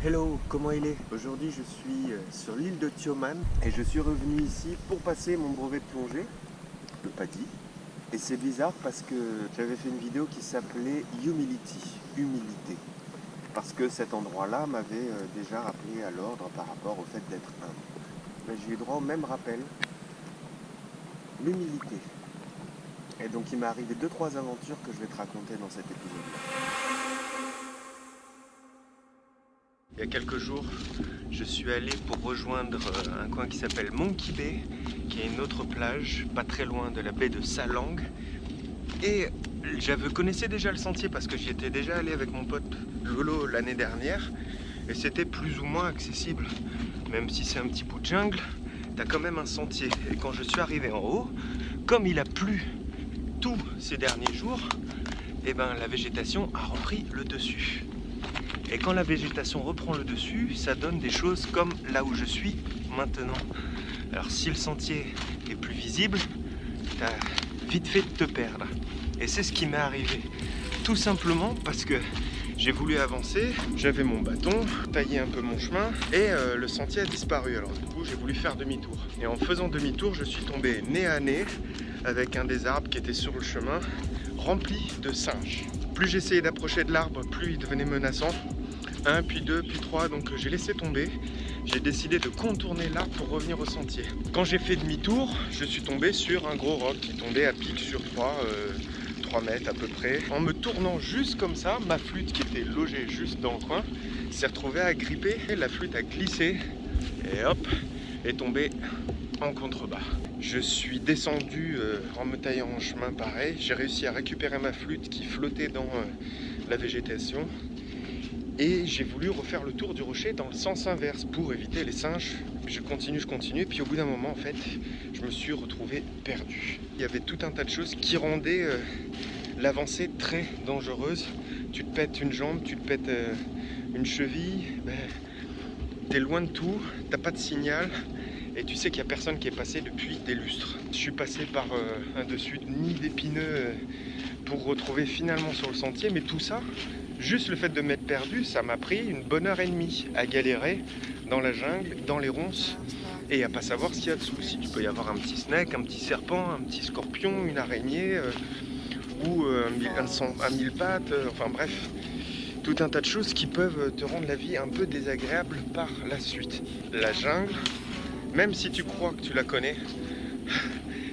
Hello, comment il est? Aujourd'hui je suis sur l'île de Tioman et je suis revenu ici pour passer mon brevet de plongée, le PADI. Et c'est bizarre parce que j'avais fait une vidéo qui s'appelait Humility, humilité. Parce que cet endroit-là m'avait déjà rappelé à l'ordre par rapport au fait d'être humble. Mais j'ai eu droit au même rappel, l'humilité. Et donc il m'est arrivé 2-3 aventures que je vais te raconter dans cet épisode-là. Il y a quelques jours, je suis allé pour rejoindre un coin qui s'appelle Monkey Bay, qui est une autre plage, pas très loin de la baie de Salang. Et je connaissais déjà le sentier parce que j'y étais déjà allé avec mon pote Lolo l'année dernière. Et c'était plus ou moins accessible. Même si c'est un petit bout de jungle, t'as quand même un sentier. Et quand je suis arrivé en haut, comme il a plu tous ces derniers jours, et ben la végétation a repris le dessus. Et quand la végétation reprend le dessus, ça donne des choses comme là où je suis maintenant. Alors si le sentier est plus visible, t'as vite fait de te perdre. Et c'est ce qui m'est arrivé. Tout simplement parce que j'ai voulu avancer, j'avais mon bâton, taillé un peu mon chemin et le sentier a disparu. Alors du coup j'ai voulu faire demi-tour. Et en faisant demi-tour, je suis tombé nez à nez avec un des arbres qui était sur le chemin, rempli de singes. Plus j'essayais d'approcher de l'arbre, plus il devenait menaçant. 1, puis 2, puis 3, donc j'ai laissé tomber. J'ai décidé de contourner l'arbre pour revenir au sentier. Quand j'ai fait demi-tour, je suis tombé sur un gros roc qui tombait à pic sur 3 mètres à peu près. En me tournant juste comme ça, ma flûte qui était logée juste dans le coin s'est retrouvée à gripper. La flûte a glissé et hop, est tombée en contrebas. Je suis descendu en me taillant en chemin pareil. J'ai réussi à récupérer ma flûte qui flottait dans la végétation. Et j'ai voulu refaire le tour du rocher dans le sens inverse pour éviter les singes. Je continue, et puis au bout d'un moment, en fait, je me suis retrouvé perdu. Il y avait tout un tas de choses qui rendaient l'avancée très dangereuse. Tu te pètes une jambe, tu te pètes une cheville, t'es loin de tout, t'as pas de signal. Et tu sais qu'il n'y a personne qui est passé depuis des lustres. Je suis passé par un dessus de nid d'épineux pour retrouver finalement sur le sentier. Mais tout ça, juste le fait de m'être perdu, ça m'a pris une bonne heure et demie à galérer dans la jungle, dans les ronces, et à pas savoir ce qu'il y a dessous. Si tu peux y avoir un petit snake, un petit serpent, un petit scorpion, une araignée, ou un 1000 pattes, enfin bref. Tout un tas de choses qui peuvent te rendre la vie un peu désagréable par la suite. La jungle, même si tu crois que tu la connais,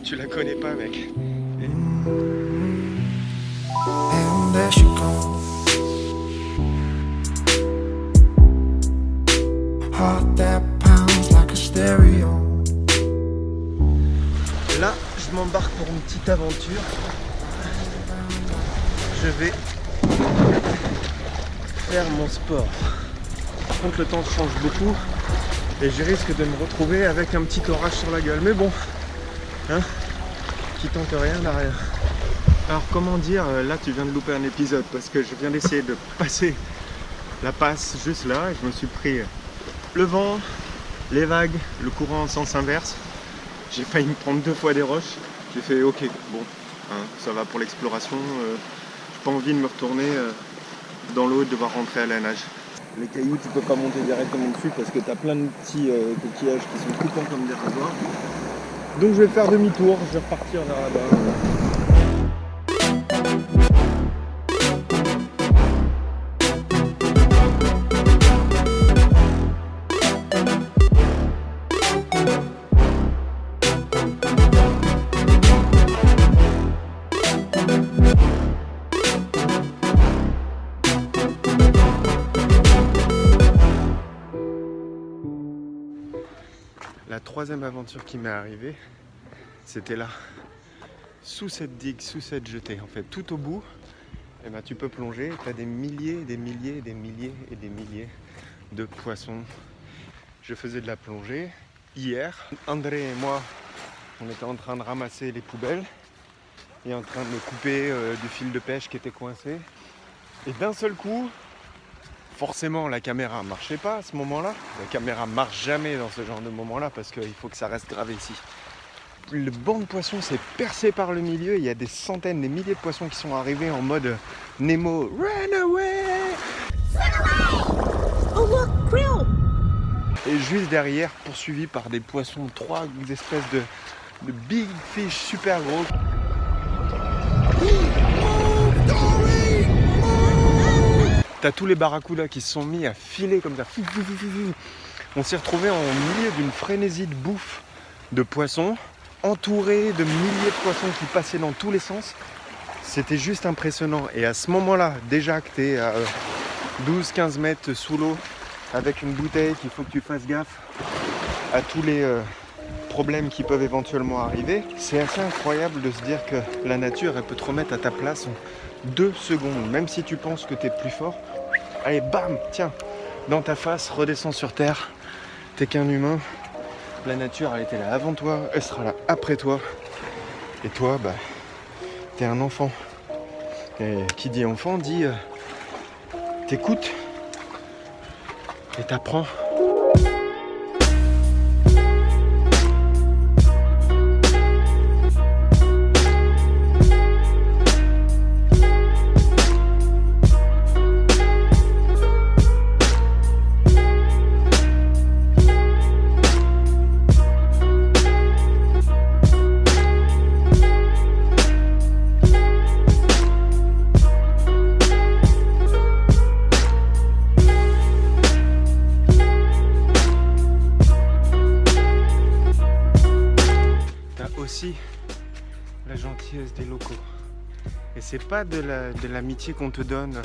tu la connais pas, mec. And there she goes. Heart that pounds like a stereo. Là, je m'embarque pour une petite aventure. Je vais faire mon sport. Par contre, le temps change beaucoup et je risque de me retrouver avec un petit orage sur la gueule. Mais bon, hein, qui tente rien n'a rien. Alors comment dire, là tu viens de louper un épisode parce que je viens d'essayer de passer la passe juste là et je me suis pris le vent, les vagues, le courant en sens inverse J'ai failli me prendre 2 fois des roches. J'ai fait ok, bon, hein, ça va pour l'exploration. J'ai pas envie de me retourner dans l'eau et de devoir rentrer à la nage. Les cailloux, tu peux pas monter directement dessus parce que tu as plein de petits coquillages qui sont coupants comme des rasoirs. Donc je vais faire demi-tour, je vais repartir vers là-bas. La troisième aventure qui m'est arrivée, c'était là, sous cette digue, sous cette jetée. En fait, tout au bout, eh ben, tu peux plonger, tu as des milliers, des milliers, des milliers et des milliers de poissons. Je faisais de la plongée hier. André et moi, on était en train de ramasser les poubelles et en train de me couper du fil de pêche qui était coincé. Et d'un seul coup, forcément, la caméra ne marchait pas à ce moment-là. La caméra ne marche jamais dans ce genre de moment-là parce qu'il faut que ça reste gravé ici. Le banc de poissons s'est percé par le milieu. Il y a des centaines, des milliers de poissons qui sont arrivés en mode Nemo, run away! Oh look, krill! Et juste derrière, poursuivi par des poissons, 3 espèces de big fish super gros. T'as tous les barracudas qui se sont mis à filer comme ça. On s'est retrouvé en milieu d'une frénésie de bouffe de poissons, entouré de milliers de poissons qui passaient dans tous les sens. C'était juste impressionnant. Et à ce moment-là, déjà que t'es à 12-15 mètres sous l'eau, avec une bouteille qu'il faut que tu fasses gaffe à tous les problèmes qui peuvent éventuellement arriver, c'est assez incroyable de se dire que la nature, elle peut te remettre à ta place en 2 secondes. Même si tu penses que tu es plus fort, allez, bam, tiens, dans ta face, redescends sur terre. T'es qu'un humain. La nature, elle était là avant toi, elle sera là après toi. Et toi, bah, t'es un enfant. Et qui dit enfant dit t'écoutes et t'apprends. La gentillesse des locaux. Et c'est pas de l'amitié qu'on te donne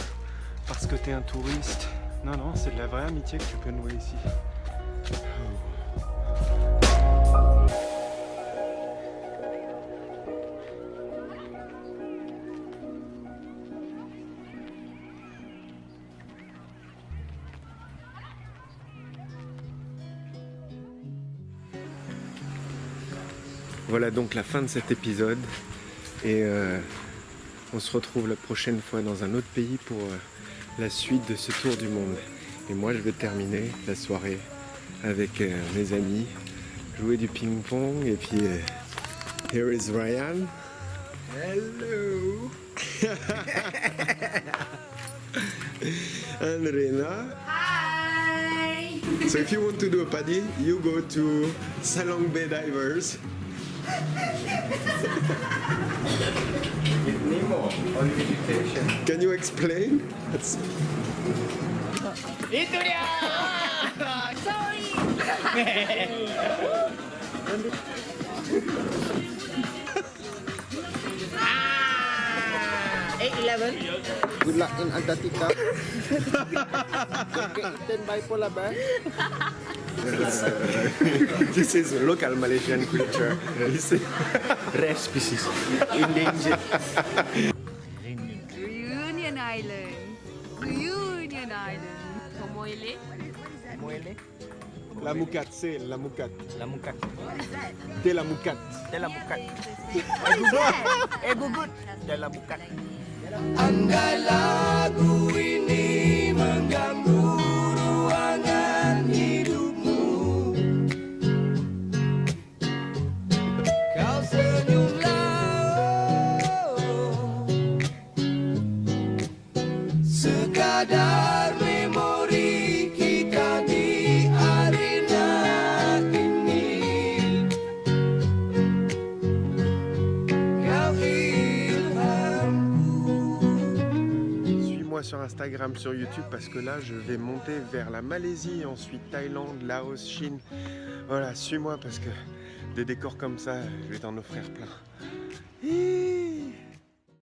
parce que t'es un touriste. Non, non, c'est de la vraie amitié que tu peux nouer ici. Voilà donc la fin de cet épisode et on se retrouve la prochaine fois dans un autre pays pour la suite de ce tour du monde. Et moi je vais terminer la soirée avec mes amis, jouer du ping-pong et puis here is Ryan. Hello. And Rena. Hi! So if you want to do a paddy, you go to Salong Bay Divers. With Nemo on meditation. Can you explain? Itu dia! Sorry! 8-11. Good luck in Antarctica. Eaten by polar bear. This is local Malaysian culture. Rare species. Endangered. Reunion Island. Reunion Island. Tomoile. Moele. La Mucat, c'est la Mucat. La Mucat. De la Mucat. De la Mucat. Gugut. De la Mucat. Andai lagu ini mengganggu ruangan hidupmu. Suivez-moi sur Instagram, sur YouTube, parce que là, je vais monter vers la Malaisie, ensuite Thaïlande, Laos, Chine. Voilà, suis-moi parce que des décors comme ça, je vais t'en offrir plein.